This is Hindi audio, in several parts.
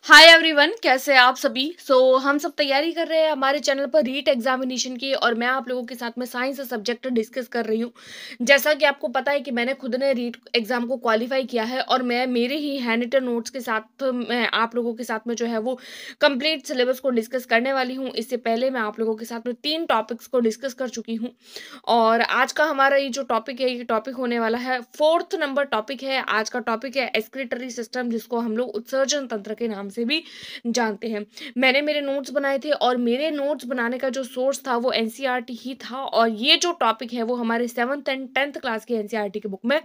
हाय एवरीवन, कैसे हैं आप सभी। हम सब तैयारी कर रहे हैं हमारे चैनल पर रीट एग्जामिनेशन की और मैं आप लोगों के साथ में साइंस सब्जेक्ट डिस्कस कर रही हूँ। जैसा कि आपको पता है कि मैंने खुद ने रीट एग्जाम को क्वालिफाई किया है और मैं मेरे ही हैंड रिटन नोट्स के साथ मैं आप लोगों के साथ में जो है वो कंप्लीट सिलेबस को डिस्कस करने वाली हूँ। इससे पहले मैं आप लोगों के साथ में 3 टॉपिक्स को डिस्कस कर चुकी हूँ और आज का हमारा ये जो टॉपिक है, ये टॉपिक होने वाला है 4th नंबर टॉपिक है। आज का टॉपिक है एक्सक्रीटरी सिस्टम, जिसको हम लोग उत्सर्जन तंत्र के नाम से भी जानते हैं। मैंने मेरे नोट्स बनाए थे और मेरे नोट्स बनाने का जो सोर्स था वो एनसीईआरटी ही था और ये जो टॉपिक है वो हमारे 7th एंड 10th क्लास की एनसीईआरटी की बुक में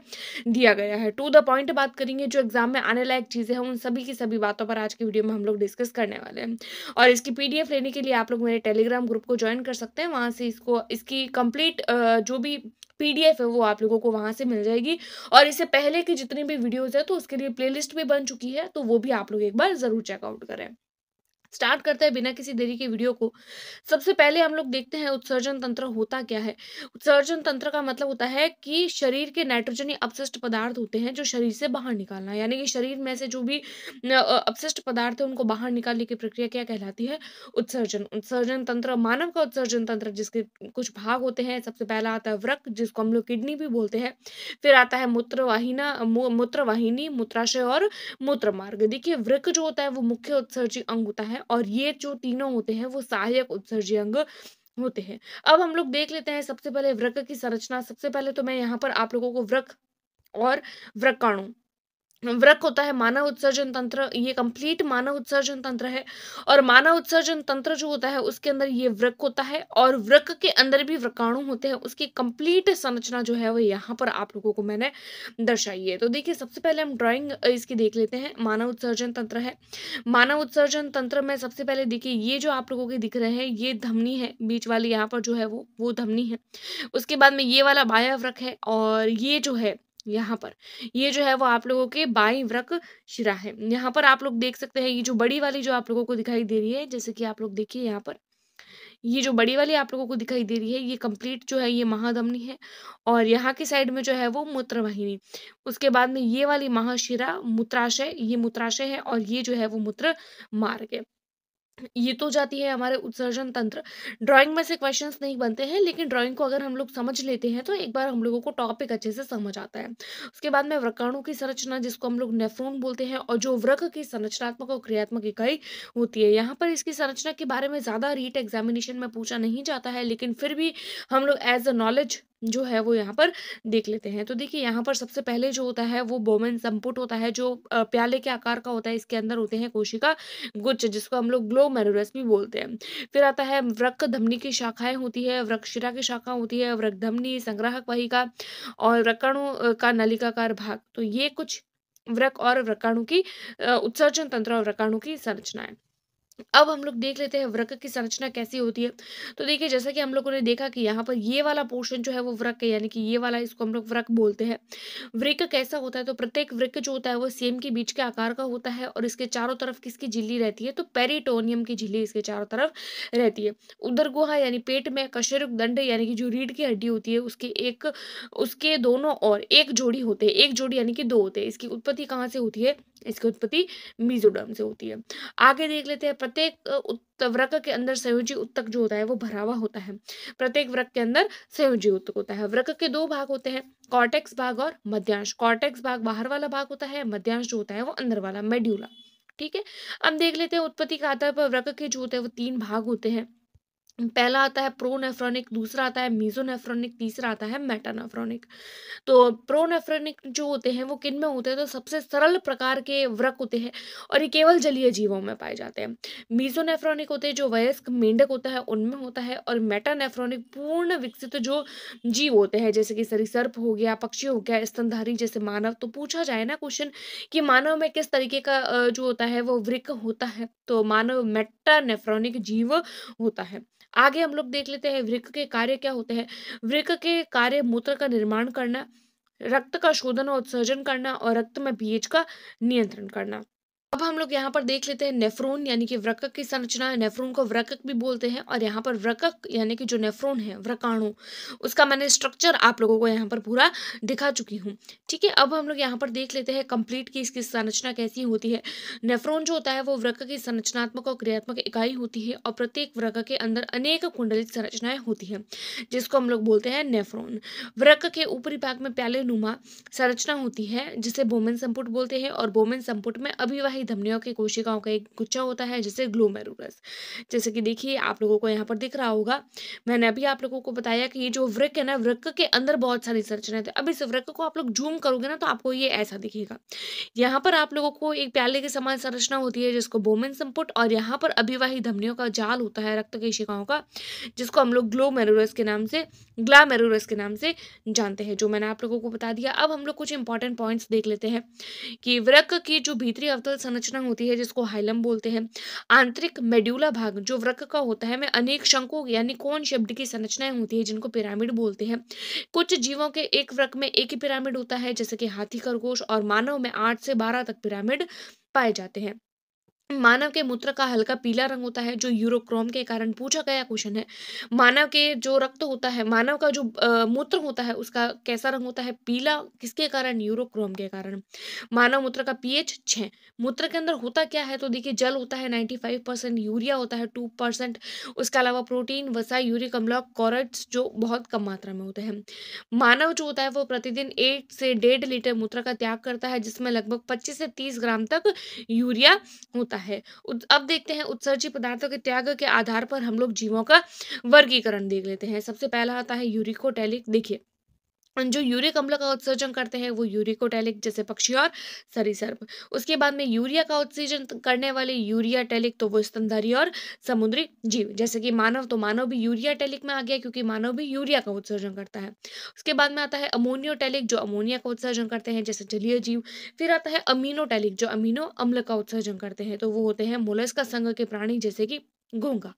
दिया गया है। टू द पॉइंट बात करेंगे, जो एग्जाम में आने लायक चीजें हैं उन सभी की सभी बातों पर आज की वीडियो में हम लोग डिस्कस करने वाले हैं। और इसकी पीडीएफ लेने के लिए आप लोग मेरे टेलीग्राम ग्रुप को ज्वाइन कर सकते हैं। वहां से इसकी कंप्लीट जो भी पीडीएफ है वो आप लोगों को वहां से मिल जाएगी। और इससे पहले की जितनी भी वीडियोस है तो उसके लिए प्लेलिस्ट भी बन चुकी है, तो वो भी आप लोग एक बार जरूर चेकआउट करें। स्टार्ट करते हैं बिना किसी देरी के वीडियो को। सबसे पहले हम लोग देखते हैं उत्सर्जन तंत्र होता क्या है। उत्सर्जन तंत्र का मतलब होता है कि शरीर के नाइट्रोजनी अपशिष्ट पदार्थ होते हैं जो शरीर से बाहर निकालना, यानी कि शरीर में से जो भी अपशिष्ट पदार्थ है उनको बाहर निकालने की प्रक्रिया क्या कहलाती है? उत्सर्जन। उत्सर्जन तंत्र मानव का उत्सर्जन तंत्र, जिसके कुछ भाग होते हैं। सबसे पहला आता है वृक्क, जिसको हम लोग किडनी भी बोलते हैं। फिर आता है मूत्रवाहिनी, मूत्राशय और मूत्र मार्ग। देखिए, वृक्क जो होता है वो मुख्य उत्सर्जी अंग होता है और ये जो तीनों होते हैं वो सहायक उत्सर्जी अंग होते हैं। अब हम लोग देख लेते हैं सबसे पहले वृक्क की संरचना। सबसे पहले तो मैं यहाँ पर आप लोगों को वृक्क और वृक्काणु, वृक्क होता है मानव उत्सर्जन तंत्र, ये कंप्लीट मानव उत्सर्जन तंत्र है। और मानव उत्सर्जन तंत्र जो होता है उसके अंदर ये वृक्क होता है और वृक्क के अंदर भी वृक्काणु होते हैं। उसकी कंप्लीट संरचना जो है वो यहाँ पर आप लोगों को मैंने दर्शाई है। तो देखिए, सबसे पहले हम ड्राइंग इसकी देख लेते हैं। मानव उत्सर्जन तंत्र है। मानव उत्सर्जन तंत्र में सबसे पहले देखिए, ये जो आप लोगों के दिख रहे हैं ये धमनी है, बीच वाली यहाँ पर जो है वो धमनी है। उसके बाद में ये वाला बाह्य वृक्क है और ये जो है यहाँ पर, ये जो है वो आप लोगों के बाईं वृक्क शिरा है। यहाँ पर आप लोग देख सकते हैं ये जो बड़ी वाली जो आप लोगों को दिखाई दे रही है, जैसे कि आप लोग देखिए यहाँ पर, ये जो बड़ी वाली आप लोगों को दिखाई दे रही है ये कंप्लीट जो है ये महाधमनी है और यहाँ की साइड में जो है वो मूत्रवाहिनी। उसके बाद में ये वाली महाशिरा मूत्राशय, ये मूत्राशय है और ये जो है वो मूत्र मार्ग है। ये तो जाती है हमारे उत्सर्जन तंत्र। ड्राइंग में से क्वेश्चंस नहीं बनते हैं, लेकिन ड्राइंग को अगर हम लोग समझ लेते हैं तो एक बार हम लोगों को टॉपिक अच्छे से समझ आता है। उसके बाद में वृक्काणु की संरचना, जिसको हम लोग नेफ्रॉन बोलते हैं और जो वृक्क की संरचनात्मक और क्रियात्मक इकाई होती है। यहाँ पर इसकी संरचना के बारे में ज्यादा रीट एग्जामिनेशन में पूछा नहीं जाता है, लेकिन फिर भी हम लोग एज अ नॉलेज जो है वो यहाँ पर देख लेते हैं। तो देखिए, यहाँ पर सबसे पहले जो होता है वो बोमेन संपुट होता है, जो प्याले के आकार का होता है। इसके अंदर होते हैं कोशिका गुच्छ, जिसको हम लोग ग्लोमेरुलस भी बोलते हैं। फिर आता है वृक्क धमनी की शाखाएं होती है, वृक्कशिरा की शाखा होती है, वृक्क धमनी, संग्राहक वाहिका और वृक्काणु का नलिकाकार भाग। तो ये कुछ वृक्क और वृक्काणु की उत्सर्जन तंत्र और वृक्काणु की संरचना है। अब हम लोग देख लेते हैं वृक्क की संरचना कैसी होती है। तो देखिए, जैसा कि हम लोगों ने देखा कि यहाँ पर ये वाला पोर्शन जो है वो वृक्क है, यानी कि ये वाला, इसको हम लोग वृक्क बोलते हैं। वृक्क कैसा होता है? तो प्रत्येक वृक्क जो होता है वो सेम के बीच के आकार का होता है और इसके चारों तरफ किसकी झिल्ली रहती है? तो पेरिटोनियम की झिल्ली इसके चारों तरफ रहती है। उदर गुहा यानी पेट में कशेरुक दंड, यानी कि जो रीढ़ की हड्डी होती है उसके दोनों ओर एक जोड़ी होते हैं, एक जोड़ी यानी कि दो होते हैं। इसकी उत्पत्ति कहाँ से होती है? इसकी उत्पत्ति मीजोडर्म से होती है। आगे देख लेते हैं, प्रत्येक वृक्क के अंदर संयोजी उत्तक जो होता है वो भरा हुआ होता है। प्रत्येक वृक्क के अंदर संयोजी उत्तक होता है। वृक्क के दो भाग होते हैं, कॉर्टेक्स भाग और मध्यांश। कॉर्टेक्स भाग बाहर वाला भाग होता है, मध्यांश जो होता है वो अंदर वाला, मेड्यूला। ठीक है। अब देख लेते हैं उत्पत्ति के आधार पर वृक्क के जो होते हैं वो 3 भाग होते हैं। पहला आता है प्रोनेफ्रॉनिक, दूसरा आता है मीजोनेफ्रॉनिक, तीसरा आता है मेटानेफ्रॉनिक। तो प्रोनेफ्रॉनिक जो होते हैं वो किन में होते हैं? तो सबसे सरल प्रकार के वृक्क होते हैं और ये केवल जलीय जीवों में पाए जाते हैं। मीजोनेफ्रॉनिक होते हैं जो वयस्क मेंढक होता है उनमें होता है, और मेटानेफ्रॉनिक पूर्ण विकसित जो जीव होते हैं, जैसे कि सरीसृप हो गया, पक्षी हो गया, स्तनधारी जैसे मानव। तो पूछा जाए ना क्वेश्चन कि मानव में किस तरीके का जो होता है वो वृक्क होता है, तो मानव मेटानेफ्रॉनिक जीव होता है। आगे हम लोग देख लेते हैं वृक्क के कार्य क्या होते हैं। वृक्क के कार्य मूत्र का निर्माण करना, रक्त का शोधन और उत्सर्जन करना और रक्त में पीएच का नियंत्रण करना। अब हम लोग यहाँ पर देख लेते हैं नेफ्रॉन यानी कि वृक्क की संरचना। नेफ्रॉन को वृक्क भी बोलते हैं और यहाँ पर वृक्क यानी कि जो नेफ्रॉन है वृकाणु, उसका मैंने स्ट्रक्चर आप लोगों को यहाँ पर पूरा दिखा चुकी हूँ। ठीक है, अब हम लोग यहाँ पर देख लेते हैं कंप्लीट की इसकी संरचना कैसी होती है। नेफ्रॉन जो होता है वो वृक्क की संरचनात्मक और क्रियात्मक इकाई होती है और प्रत्येक वृक्क के अंदर अनेक कुंडलित संरचनाएं होती हैं, जिसको हम लोग बोलते हैं नेफ्रॉन। वृक्क के ऊपरी भाग में प्याले नुमा संरचना होती है जिसे बोमेन संपुट बोलते हैं और बोमेन संपुट में अभिवाही धमनियों की कोशिकाओं का एक गुच्छा होता है जिसे ग्लोमेरुलस। जैसे कि देखिए आप लोगों को यहाँ पर दिख रहा होगा, मैंने अभी आप लोगों को बताया कि ये जो वृक्क है ना, वृक्क के अंदर बहुत सारी संरचनाएं थे। अब इस वृक्क को आप लोग जूम करोगे ना तो आपको ये ऐसा दिखेगा। यहाँ पर आप लोगों को एक प्याले के समान संरचना होती है जिसको बोमेन संपुट, और यहाँ पर अभिवाही धमनियों का जाल होता है रक्त कोशिकाओं का, जिसको हम लोग ग्लामेरुलस के नाम से जानते हैं, जो मैंने आप लोगों को बता दिया। अब हम लोग कुछ इंपॉर्टेंट पॉइंट्स देख लेते हैं कि वृक्क की जो भीतरी अवतल संरचना होती है जिसको हाइलम बोलते हैं। आंतरिक मेड्यूला भाग जो वृक्क का होता है में अनेक शंकु यानी कोन शेप्ड की संरचनाएं होती है जिनको पिरामिड बोलते हैं। कुछ जीवों के एक वृक्क में एक ही पिरामिड होता है, जैसे कि हाथी, खरगोश, और मानव में 8 से 12 तक पिरामिड पाए जाते हैं। मानव के मूत्र का हल्का पीला रंग होता है जो यूरोक्रोम के कारण पूछा गया क्वेश्चन है। मानव के जो रक्त होता है, मानव का जो मूत्र होता है उसका कैसा रंग होता है? पीला। किसके कारण? यूरोक्रोम के कारण। मानव मूत्र का पीएच 6। मूत्र के अंदर होता क्या है? तो देखिए जल होता है 95%, यूरिया होता है 2%, उसके अलावा प्रोटीन, वसा, यूरिक अम्ल, कॉर्ड्स जो बहुत कम मात्रा में होते हैं। मानव जो होता है वो प्रतिदिन 1 से 1.5 लीटर मूत्र का त्याग करता है जिसमें लगभग 25 से 30 ग्राम तक यूरिया होता है। अब देखते हैं उत्सर्जी पदार्थों के त्याग के आधार पर हम लोग जीवों का वर्गीकरण देख लेते हैं। सबसे पहला आता है यूरिकोटैलिक। देखिए जो यूरिक अम्ल का उत्सर्जन करते हैं वो यूरिकोटैलिक, जैसे पक्षी और सरीसृप। उसके बाद में यूरिया का उत्सर्जन करने वाले यूरियाटैलिक, तो वो स्तनधारी और समुद्री जीव, जैसे कि मानव, तो मानव भी यूरियाटैलिक में आ गया क्योंकि मानव भी यूरिया का उत्सर्जन करता है। उसके बाद में आता है अमोनियोटैलिक जो अमोनिया का उत्सर्जन करते हैं जैसे जलीय जीव। फिर आता है अमीनोटैलिक जो अमीनो अम्ल का उत्सर्जन करते हैं, तो वो होते हैं मोलस्का संघ के प्राणी जैसे कि घोंघा।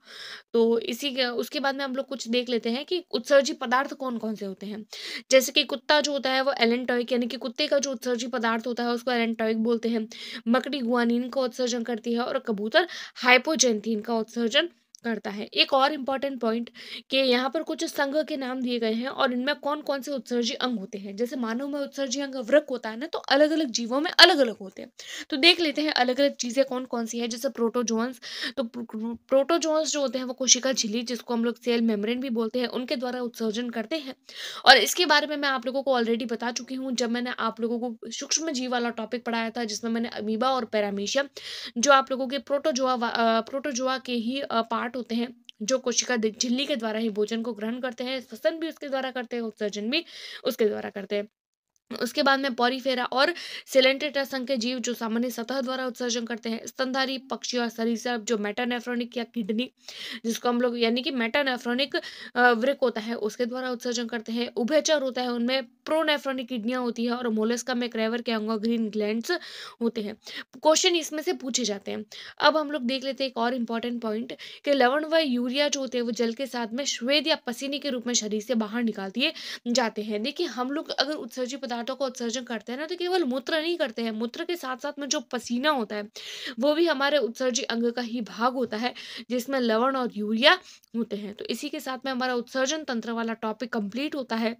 तो इसी के उसके बाद में हम लोग कुछ देख लेते हैं कि उत्सर्जी पदार्थ कौन कौन से होते हैं। जैसे कि कुत्ता जो होता है वो एलेंटॉइक यानी कि कुत्ते का जो उत्सर्जी पदार्थ होता है उसको एलेंटॉइक बोलते हैं। मकड़ी गुआनिन का उत्सर्जन करती है और कबूतर हाइपोजेंथीन का उत्सर्जन करता है। एक और इम्पॉर्टेंट पॉइंट कि यहाँ पर कुछ संघ के नाम दिए गए हैं और इनमें कौन कौन से उत्सर्जी अंग होते हैं। जैसे मानव में उत्सर्जी अंग वृक्क होता है ना, तो अलग अलग जीवों में अलग अलग होते हैं। तो देख लेते हैं अलग अलग चीजें कौन कौन सी है। जैसे प्रोटोजोन्स, तो प्रोटोजोन्स जो होते हैं वो कोशिका झिल्ली जिसको हम लोग सेल मेम्ब्रेन भी बोलते हैं उनके द्वारा उत्सर्जन करते हैं। और इसके बारे में मैं आप लोगों को ऑलरेडी बता चुकी हूँ जब मैंने आप लोगों को सूक्ष्म जीव वाला टॉपिक पढ़ाया था, जिसमें मैंने अमीबा और पैरामीशियम जो आप लोगों के प्रोटोजोआ के ही पार्ट होते हैं, जो कोशिका झिल्ली के द्वारा ही भोजन को ग्रहण करते हैं, श्वसन भी उसके द्वारा करते हैं, उत्सर्जन भी उसके द्वारा करते हैं। उसके बाद में पॉरीफेरा और सिलेंटेटा संघ के जीव जो सामान्य सतह द्वारा उत्सर्जन करते हैं। स्तनधारी पक्षी और सरीसृप जो मेटानेफ्रोनिक या किडनी, जिसको हम लोग यानी कि मेटानेफ्रोनिक वृक्क होता है उसके द्वारा उत्सर्जन करते हैं। उभयचर होता है उनमें प्रोनेफ्रोनिक किडनियां होती है और मोलस्का में क्रेवर के अंगों ग्रीन ग्लैंड्स होते हैं। क्वेश्चन इसमें से पूछे जाते हैं। अब हम लोग देख लेते हैं एक और इम्पॉर्टेंट पॉइंट कि लवण व यूरिया जो होते हैं वो जल के साथ में श्वेद या पसीने के रूप में शरीर से बाहर निकाल दिए जाते हैं। देखिए हम लोग अगर उत्सर्जी पदार्थों का उत्सर्जन करते हैं ना, तो केवल मूत्र नहीं करते हैं, मूत्र के साथ साथ में जो पसीना होता है वो भी हमारे उत्सर्जी अंग का ही भाग होता है, जिसमें लवण और यूरिया होते हैं। तो इसी के साथ में हमारा उत्सर्जन तंत्र वाला टॉपिक कंप्लीट होता है।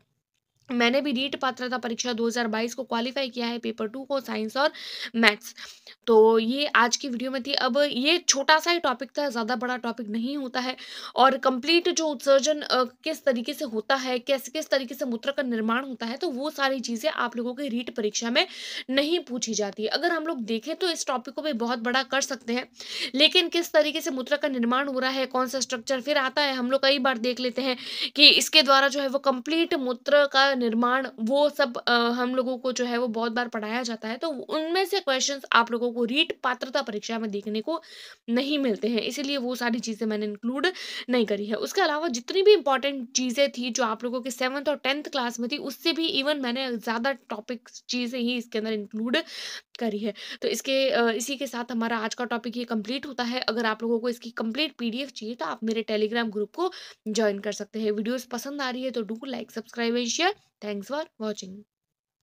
मैंने भी नीट पात्रता परीक्षा 2022 को क्वालिफाई किया है, पेपर 2 को, साइंस और मैथ्स। तो ये आज की वीडियो में थी। अब ये छोटा सा ही टॉपिक था, ज़्यादा बड़ा टॉपिक नहीं होता है। और कंप्लीट जो उत्सर्जन किस तरीके से होता है, किस किस तरीके से मूत्र का निर्माण होता है, तो वो सारी चीज़ें आप लोगों की रीट परीक्षा में नहीं पूछी जाती है। अगर हम लोग देखें तो इस टॉपिक को भी बहुत बड़ा कर सकते हैं, लेकिन किस तरीके से मूत्र का निर्माण हो रहा है, कौन सा स्ट्रक्चर फिर आता है, हम लोग कई बार देख लेते हैं कि इसके द्वारा जो है वो कंप्लीट मूत्र का निर्माण, वो सब हम लोगों को जो है वो बहुत बार पढ़ाया जाता है। तो उनमें से क्वेश्चंस आप लोगों को रीट पात्रता परीक्षा में देखने को नहीं मिलते हैं, इसीलिए वो सारी चीजें मैंने इंक्लूड नहीं करी है। उसके अलावा जितनी भी इंपॉर्टेंट चीजें थी जो आप लोगों के 7th और 10th क्लास में थी, उससे भी इवन मैंने ज्यादा टॉपिक चीजें ही इसके अंदर इंक्लूड करी है। तो इसी के साथ हमारा आज का टॉपिक ये कंप्लीट होता है। अगर आप लोगों को इसकी कंप्लीट पीडीएफ चाहिए तो आप मेरे टेलीग्राम ग्रुप को ज्वाइन कर सकते हैं। वीडियोस पसंद आ रही है तो do like, subscribe and share. Thanks for watching.